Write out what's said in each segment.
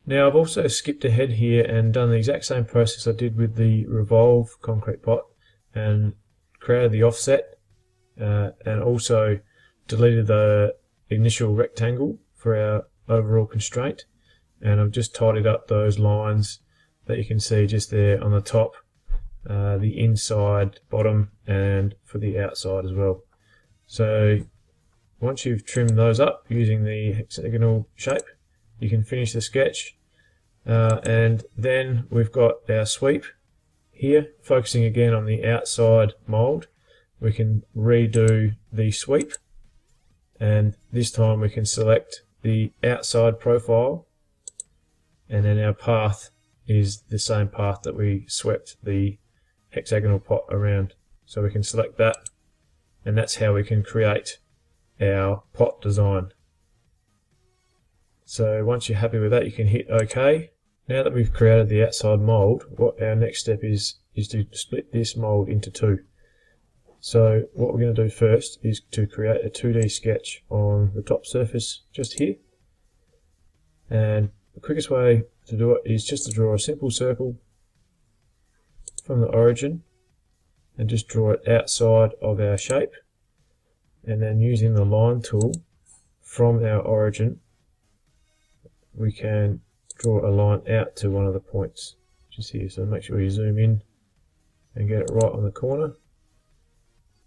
Now I've also skipped ahead here and done the exact same process I did with the revolve concrete pot, and created the offset and also deleted the initial rectangle for our overall constraint, and I've just tidied up those lines that you can see just there on the top, the inside, bottom, and for the outside as well. So once you've trimmed those up using the hexagonal shape, you can finish the sketch, and then we've got our sweep here, focusing again on the outside mould. We can redo the sweep, and this time we can select the outside profile, and then our path is the same path that we swept the hexagonal pot around. So we can select that, and that's how we can create our pot design. So once you're happy with that, you can hit OK. Now that we've created the outside mould, what our next step is to split this mould into two. So what we're going to do first is to create a 2D sketch on the top surface just here. And the quickest way to do it is just to draw a simple circle from the origin and just draw it outside of our shape, and then using the line tool from our origin we can draw a line out to one of the points just here. So make sure you zoom in and get it right on the corner,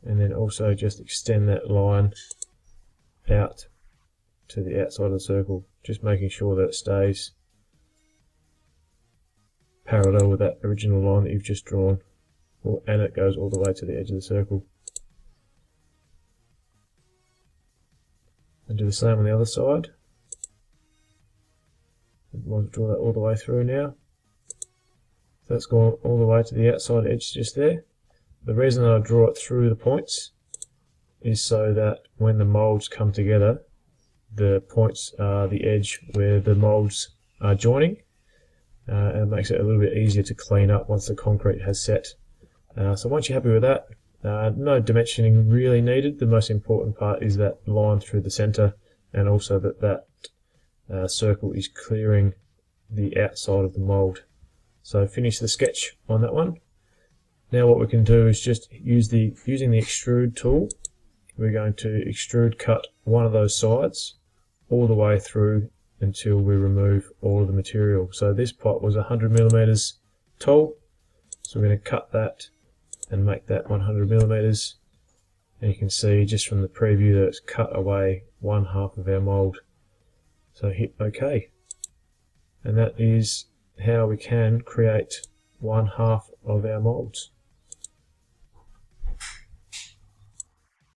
and then also just extend that line out to the outside of the circle, just making sure that it stays parallel with that original line that you've just drawn, and it goes all the way to the edge of the circle. And do the same on the other side. We'll draw that all the way through now. So that's gone all the way to the outside edge just there. The reason that I draw it through the points is so that when the moulds come together, the points are the edge where the moulds are joining, and it makes it a little bit easier to clean up once the concrete has set. So once you're happy with that, no dimensioning really needed. The most important part is that line through the center, and also that circle is clearing the outside of the mould. So finish the sketch on that one. Now what we can do is just using the extrude tool, we're going to extrude cut one of those sides all the way through until we remove all of the material. So this pot was 100mm tall, so we're going to cut that and make that 100mm, and you can see just from the preview that it's cut away 1/2 of our mould. So hit OK, and that is how we can create 1/2 of our moulds.